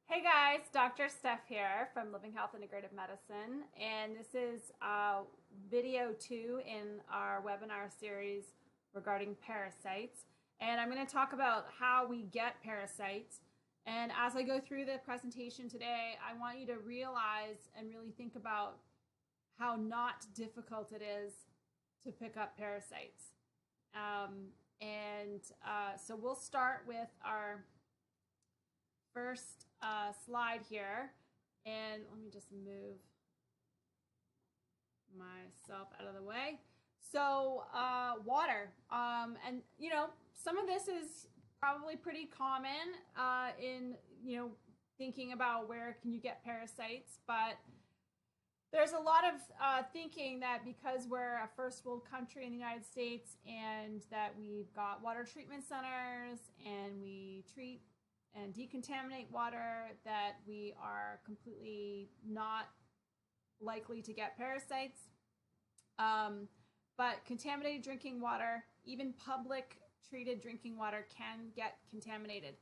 Hey guys, Dr. Steph here from Living Health Integrative Medicine, and this is video 2 in our webinar series regarding parasites. And I'm going to talk about how we get parasites. And as I go through the presentation today, I want you to realize and really think about how not difficult it is to pick up parasites. So we'll start with our first slide here, and let me just move myself out of the way. So water, and some of this is probably pretty common in thinking about where can you get parasites, but there's a lot of thinking that because we're a first world country in the United States and that we've got water treatment centers and we treat and decontaminate water, that we are completely not likely to get parasites. But contaminated drinking water, even public treated drinking water, can get contaminated.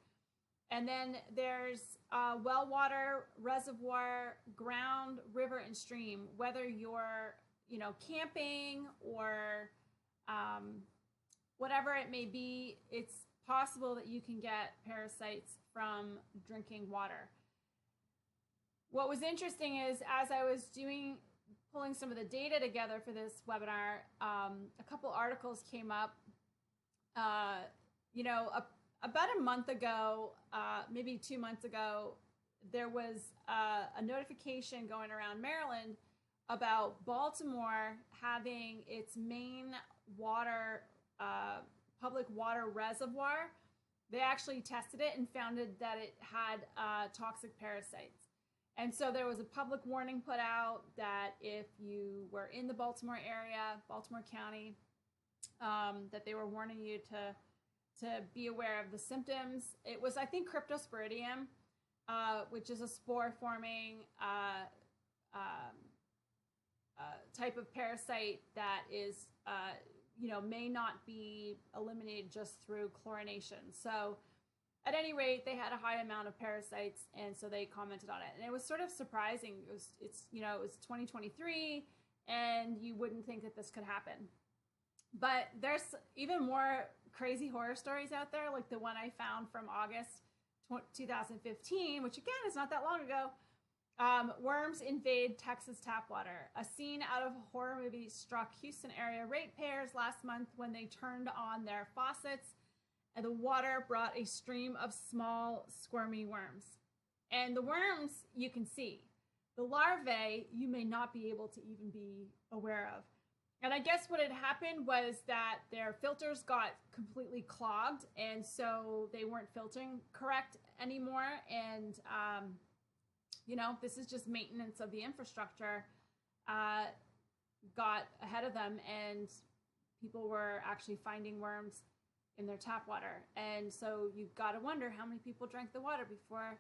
And then there's well water, reservoir, ground, river, and stream. Whether you're camping or whatever it may be, it's possible that you can get parasites from drinking water. What was interesting is, as I was pulling some of the data together for this webinar, a couple articles came up. About a month ago, maybe 2 months ago, there was a notification going around Maryland about Baltimore having its main water public water reservoir. They actually tested it and found that it had toxic parasites. And so there was a public warning put out that if you were in the Baltimore area, Baltimore County, that they were warning you to be aware of the symptoms. It was, I think, Cryptosporidium, which is a spore-forming type of parasite that is may not be eliminated just through chlorination. So at any rate, they had a high amount of parasites, and so they commented on it. And it was sort of surprising. It was 2023, and you wouldn't think that this could happen. But there's even more crazy horror stories out there, like the one I found from August 2015, which again is not that long ago. Worms invade Texas tap water. A scene out of a horror movie struck Houston area ratepayers last month when they turned on their faucets, and the water brought a stream of small, squirmy worms. And the worms you can see. The larvae you may not be able to even be aware of. And I guess what had happened was that their filters got completely clogged, and so they weren't filtering correct anymore. And this is just maintenance of the infrastructure, got ahead of them, and people were actually finding worms in their tap water. And so you've got to wonder how many people drank the water before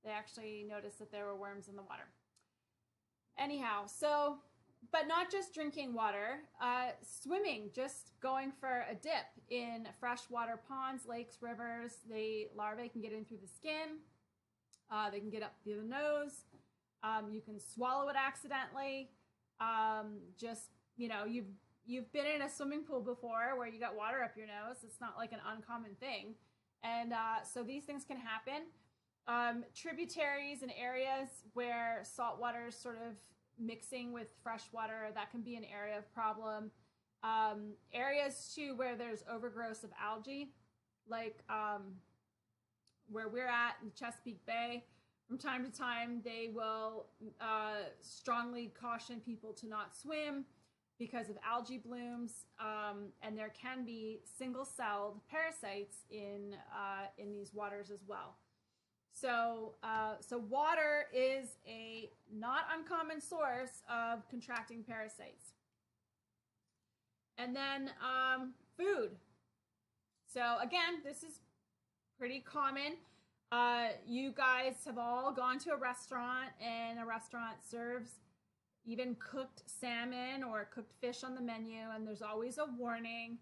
they actually noticed that there were worms in the water. Anyhow, but not just drinking water, swimming, just going for a dip in freshwater ponds, lakes, rivers. The larvae can get in through the skin. They can get up through the nose. You can swallow it accidentally. You've been in a swimming pool before where you got water up your nose. It's not like an uncommon thing. And so these things can happen. Tributaries and areas where salt water is sort of mixing with fresh water, that can be an area of problem. Areas too where there's overgrowth of algae, like where we're at in Chesapeake Bay, from time to time they will strongly caution people to not swim because of algae blooms, and there can be single-celled parasites in these waters as well. So water is a not uncommon source of contracting parasites. And then food. So again, this is pretty common. You guys have all gone to a restaurant, and a restaurant serves even cooked salmon or cooked fish on the menu, and there's always a warning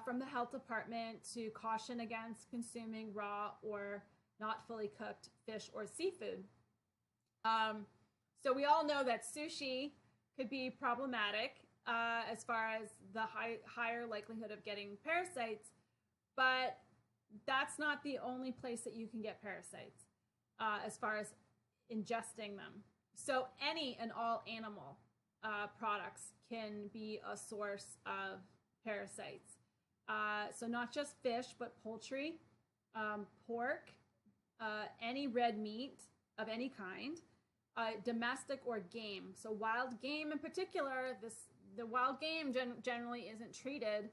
from the health department to caution against consuming raw or not fully cooked fish or seafood. So we all know that sushi could be problematic as far as the higher likelihood of getting parasites, but that's not the only place that you can get parasites as far as ingesting them. So any and all animal products can be a source of parasites. So not just fish, but poultry, pork, any red meat of any kind, domestic or game. So wild game in particular, the wild game generally isn't treated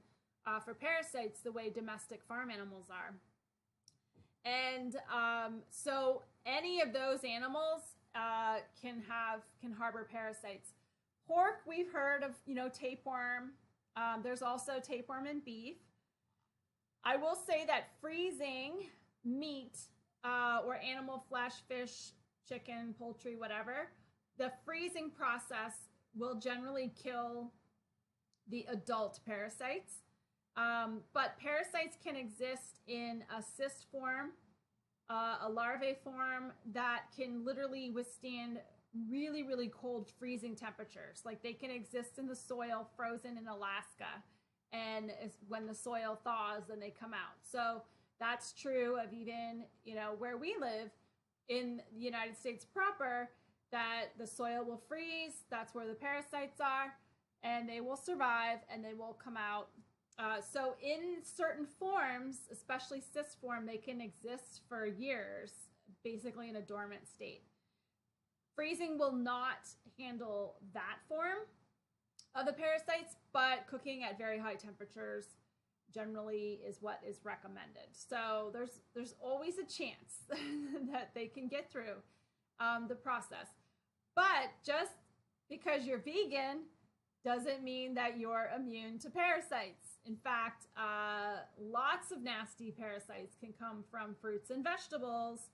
for parasites the way domestic farm animals are. And so any of those animals can harbor parasites. Pork, we've heard of, tapeworm. There's also tapeworm in beef. I will say that freezing meat or animal flesh, fish, chicken, poultry, whatever, the freezing process will generally kill the adult parasites. But parasites can exist in a cyst form, a larvae form that can literally withstand really, really cold freezing temperatures. Like they can exist in the soil frozen in Alaska, and when the soil thaws, then they come out. So that's true of even, where we live in the United States proper, that the soil will freeze. That's where the parasites are, and they will survive and they will come out. So in certain forms, especially cyst form, they can exist for years, basically in a dormant state. Freezing will not handle that form of the parasites, but cooking at very high temperatures generally is what is recommended. So there's always a chance that they can get through the process. But just because you're vegan doesn't mean that you're immune to parasites. In fact, lots of nasty parasites can come from fruits and vegetables,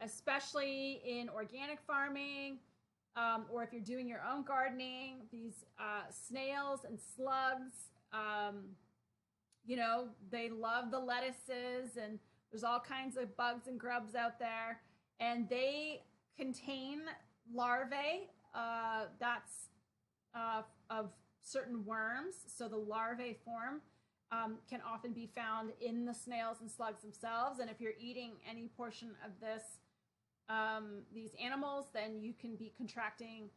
especially in organic farming, or if you're doing your own gardening. These snails and slugs, they love the lettuces, and there's all kinds of bugs and grubs out there, and they contain larvae of certain worms. So the larvae form can often be found in the snails and slugs themselves. And if you're eating any portion of these animals, then you can be contracting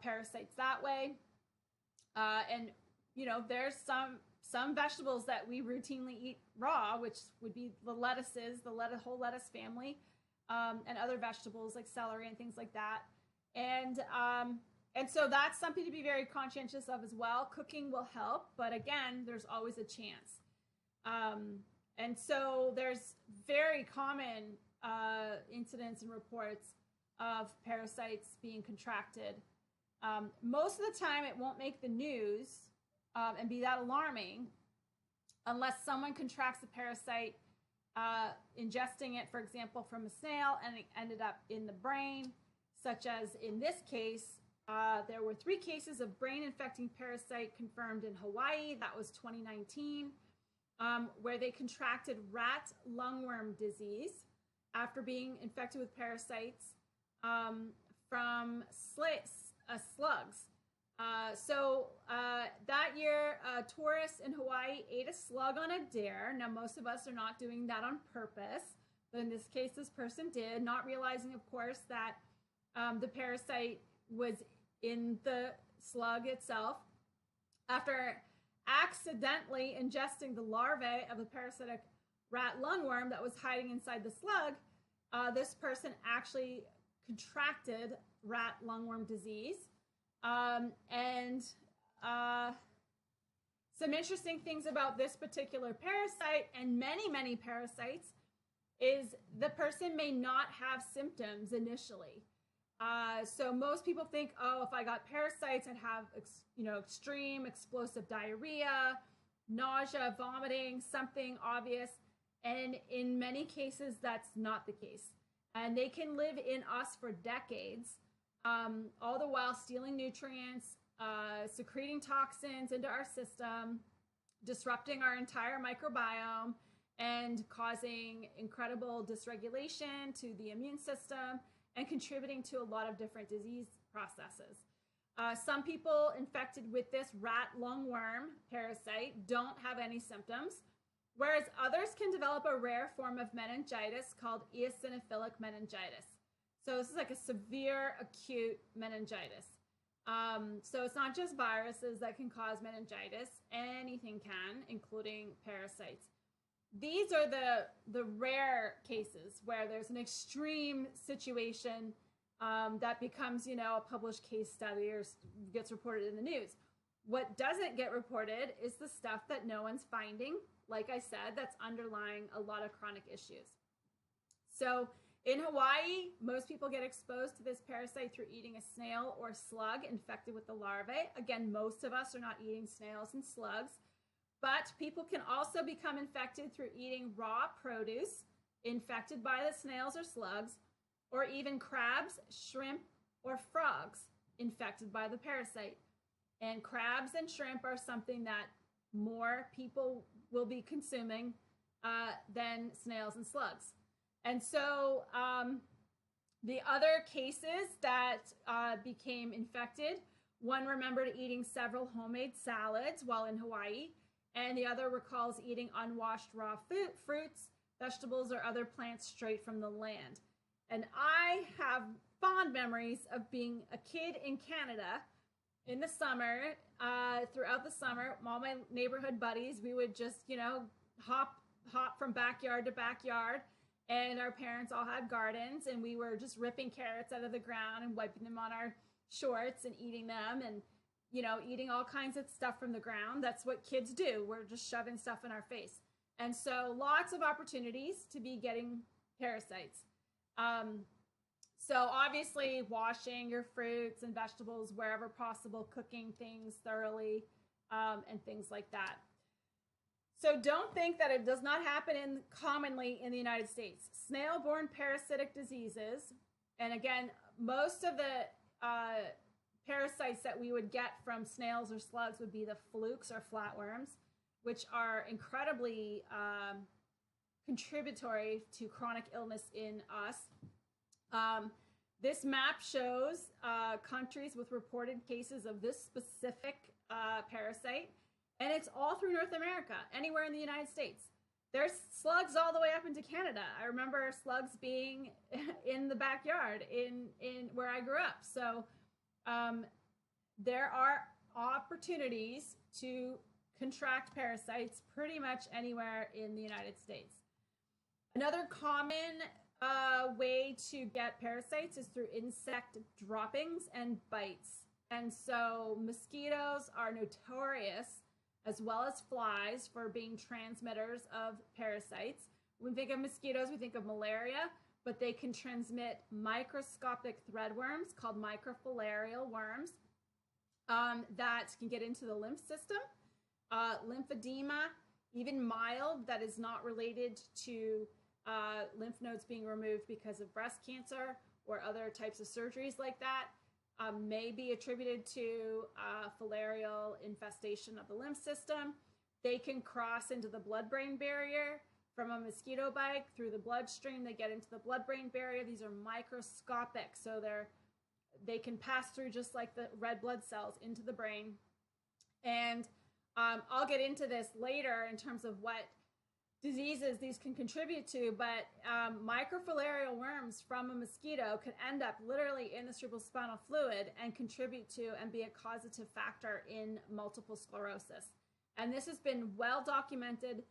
parasites that way. And there's some vegetables that we routinely eat raw, which would be the lettuces, the whole lettuce family, and other vegetables like celery and things like that. And so that's something to be very conscientious of as well. Cooking will help, but again, there's always a chance. And so there's very common incidents and reports of parasites being contracted. Most of the time, it won't make the news and be that alarming unless someone contracts a parasite, ingesting it, for example, from a snail, and it ended up in the brain, such as in this case. There were 3 cases of brain-infecting parasite confirmed in Hawaii. That was 2019, where they contracted rat lungworm disease after being infected with parasites from slugs. So that year, tourists in Hawaii ate a slug on a dare. Now, most of us are not doing that on purpose, but in this case, this person did, not realizing, of course, that the parasite was in the slug itself. After accidentally ingesting the larvae of a parasitic rat lungworm that was hiding inside the slug, this person actually contracted rat lungworm disease. And some interesting things about this particular parasite, and many, many parasites, is the person may not have symptoms initially. So most people think, oh, if I got parasites, I'd have, extreme explosive diarrhea, nausea, vomiting, something obvious. And in many cases, that's not the case. And they can live in us for decades, all the while stealing nutrients, secreting toxins into our system, disrupting our entire microbiome, and causing incredible dysregulation to the immune system and contributing to a lot of different disease processes. Some people infected with this rat lungworm parasite don't have any symptoms, whereas others can develop a rare form of meningitis called eosinophilic meningitis. So this is like a severe acute meningitis. So it's not just viruses that can cause meningitis. Anything can, including parasites. These are the rare cases where there's an extreme situation that becomes, a published case study or gets reported in the news. What doesn't get reported is the stuff that no one's finding, like I said, that's underlying a lot of chronic issues. So in Hawaii, most people get exposed to this parasite through eating a snail or slug infected with the larvae. Again, most of us are not eating snails and slugs, but people can also become infected through eating raw produce infected by the snails or slugs, or even crabs, shrimp, or frogs infected by the parasite. And crabs and shrimp are something that more people will be consuming than snails and slugs. And so the other cases that became infected, one remembered eating several homemade salads while in Hawaii, and the other recalls eating unwashed raw fruits, vegetables, or other plants straight from the land. And I have fond memories of being a kid in Canada in the summer. Throughout the summer, all my neighborhood buddies, we would just, hop from backyard to backyard. And our parents all had gardens, and we were just ripping carrots out of the ground and wiping them on our shorts and eating them, and, eating all kinds of stuff from the ground. That's what kids do. We're just shoving stuff in our face. And so lots of opportunities to be getting parasites. So obviously washing your fruits and vegetables wherever possible, cooking things thoroughly, and things like that. So don't think that it does not happen commonly in the United States. Snail-borne parasitic diseases, and again, most of the parasites that we would get from snails or slugs would be the flukes or flatworms, which are incredibly contributory to chronic illness in us. This map shows countries with reported cases of this specific parasite. And it's all through North America, anywhere in the United States. There's slugs all the way up into Canada. I remember slugs being in the backyard in where I grew up. So there are opportunities to contract parasites pretty much anywhere in the United States. Another common way to get parasites is through insect droppings and bites. And so mosquitoes are notorious, as well as flies, for being transmitters of parasites. When we think of mosquitoes, we think of malaria, but they can transmit microscopic threadworms called microfilarial worms that can get into the lymph system. Lymphedema, even mild, that is not related to lymph nodes being removed because of breast cancer or other types of surgeries like that, may be attributed to filarial infestation of the lymph system. They can cross into the blood-brain barrier from a mosquito bite through the bloodstream. They get into the blood-brain barrier. These are microscopic, so they can pass through just like the red blood cells into the brain. And I'll get into this later in terms of what diseases these can contribute to, but microfilarial worms from a mosquito could end up literally in the cerebrospinal fluid and contribute to and be a causative factor in multiple sclerosis. And this has been well documented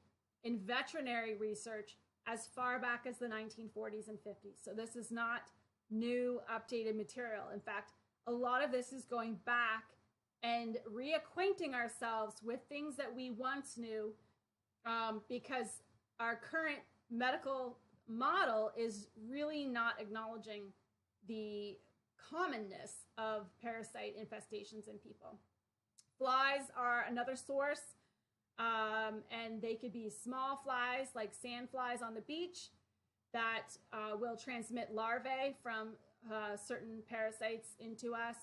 in veterinary research as far back as the 1940s and 50s. So this is not new, updated material. In fact, a lot of this is going back and reacquainting ourselves with things that we once knew, because our current medical model is really not acknowledging the commonness of parasite infestations in people. Flies are another source, and they could be small flies like sand flies on the beach that will transmit larvae from certain parasites into us.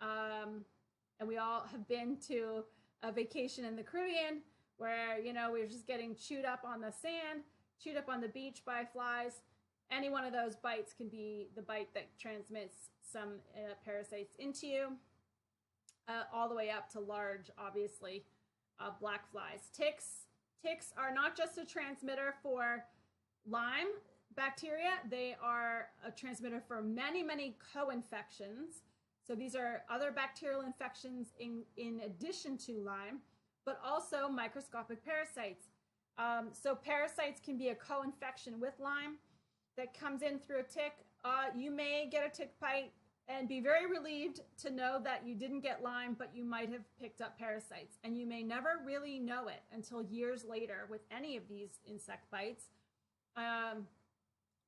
And we all have been to a vacation in the Caribbean where, you know, we're just getting chewed up on the sand, chewed up on the beach by flies. Any one of those bites can be the bite that transmits some parasites into you, all the way up to large, obviously, black flies. Ticks are not just a transmitter for Lyme bacteria, they are a transmitter for many, many co-infections. So these are other bacterial infections in addition to Lyme, but also microscopic parasites. So parasites can be a co-infection with Lyme that comes in through a tick. You may get a tick bite and be very relieved to know that you didn't get Lyme, but you might have picked up parasites. And you may never really know it until years later with any of these insect bites,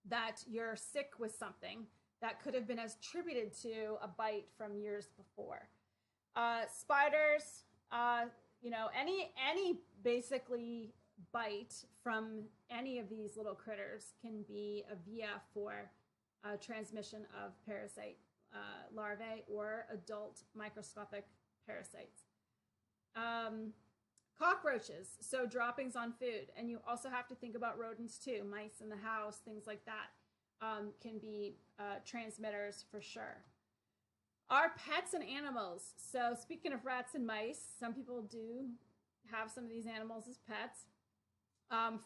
that you're sick with something that could have been attributed to a bite from years before. Spiders, you know, any basically bite from any of these little critters can be a via for transmission of parasite larvae or adult microscopic parasites. Cockroaches, so droppings on food, and you also have to think about rodents too, mice in the house, things like that, can be transmitters for sure. Our pets and animals, so speaking of rats and mice, some people do have some of these animals as pets.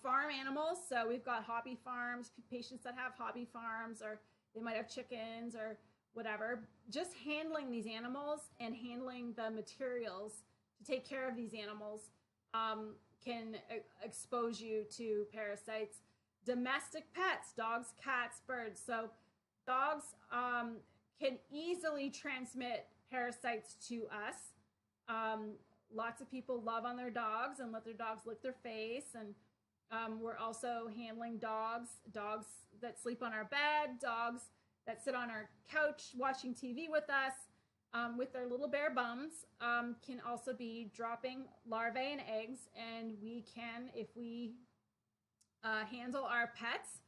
Farm animals, so we've got hobby farms, patients that have hobby farms, or they might have chickens or whatever. Just handling these animals and handling the materials to take care of these animals can expose you to parasites. Domestic pets, dogs, cats, birds. So dogs can easily transmit parasites to us. Lots of people love on their dogs and let their dogs lick their face. And we're also handling dogs that sleep on our bed, dogs that sit on our couch watching TV with us, with their little bare bums, can also be dropping larvae and eggs. And we can, if we handle our pets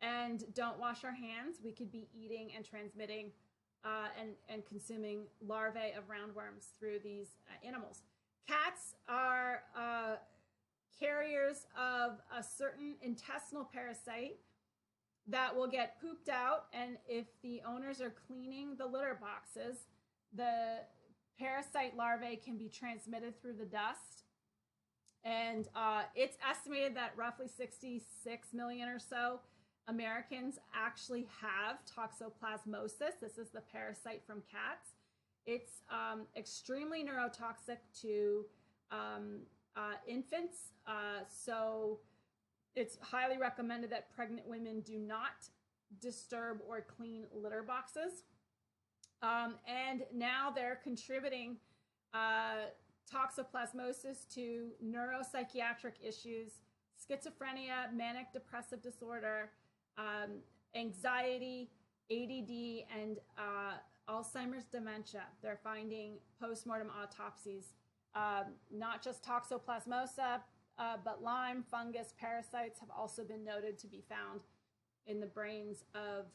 and don't wash our hands, we could be eating and transmitting and consuming larvae of roundworms through these animals. Cats are carriers of a certain intestinal parasite that will get pooped out, and if the owners are cleaning the litter boxes, the parasite larvae can be transmitted through the dust. And it's estimated that roughly 66 million or so Americans actually have toxoplasmosis. This is the parasite from cats. It's extremely neurotoxic to infants, so it's highly recommended that pregnant women do not disturb or clean litter boxes. And now they're contributing toxoplasmosis to neuropsychiatric issues, schizophrenia, manic depressive disorder, anxiety, ADD, and Alzheimer's dementia. They're finding postmortem autopsies, not just toxoplasmosis, but Lyme, fungus, parasites have also been noted to be found in the brains of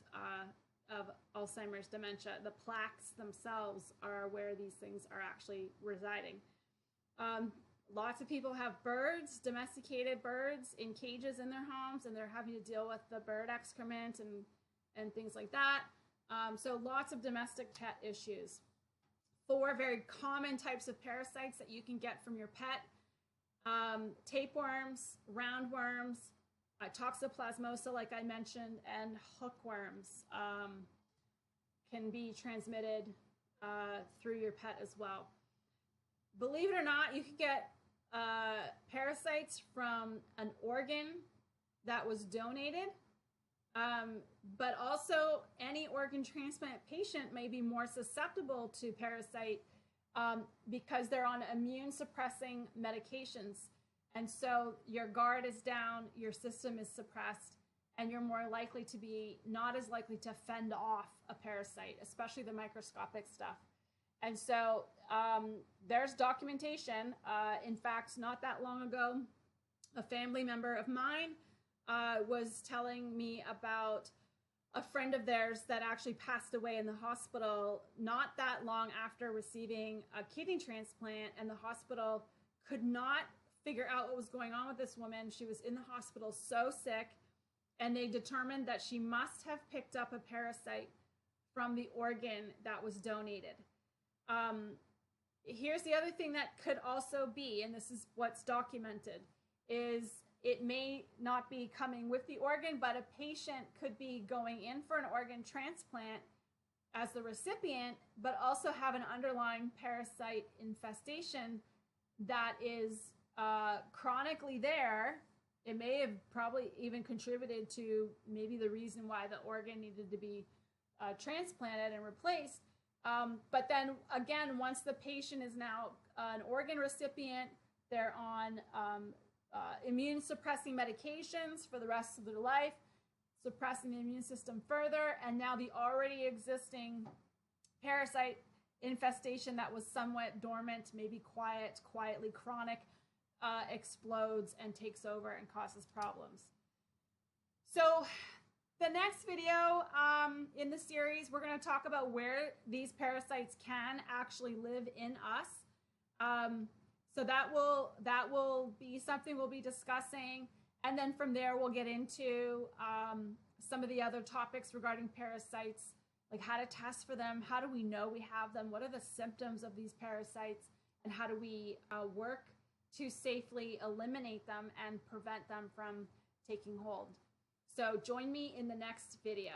Alzheimer's dementia. The plaques themselves are where these things are actually residing. Lots of people have birds, domesticated birds in cages in their homes, and they're having to deal with the bird excrement and things like that. So lots of domestic pet issues. 4 very common types of parasites that you can get from your pet. Tapeworms, roundworms, toxoplasmosis, like I mentioned, and hookworms can be transmitted through your pet as well. Believe it or not, you can get parasites from an organ that was donated, but also any organ transplant patient may be more susceptible to parasite because they're on immune suppressing medications. And so your guard is down, your system is suppressed, and you're more likely to be not as likely to fend off a parasite, especially the microscopic stuff. And so there's documentation. In fact, not that long ago, a family member of mine was telling me about a friend of theirs that actually passed away in the hospital not that long after receiving a kidney transplant, and the hospital could not figure out what was going on with this woman. She was in the hospital so sick, and they determined that she must have picked up a parasite from the organ that was donated. Here's the other thing that could also be, and this is what's documented, is it may not be coming with the organ, but a patient could be going in for an organ transplant as the recipient, but also have an underlying parasite infestation that is chronically there. It may have probably even contributed to maybe the reason why the organ needed to be transplanted and replaced. But then again, once the patient is now an organ recipient, they're on immune suppressing medications for the rest of their life, suppressing the immune system further, and now the already existing parasite infestation that was somewhat dormant, maybe quietly chronic, explodes and takes over and causes problems. So the next video in the series, we're going to talk about where these parasites can actually live in us. So that will be something we'll be discussing. And then from there, we'll get into some of the other topics regarding parasites, like how to test for them, how do we know we have them, what are the symptoms of these parasites, and how do we work to safely eliminate them and prevent them from taking hold. So join me in the next video.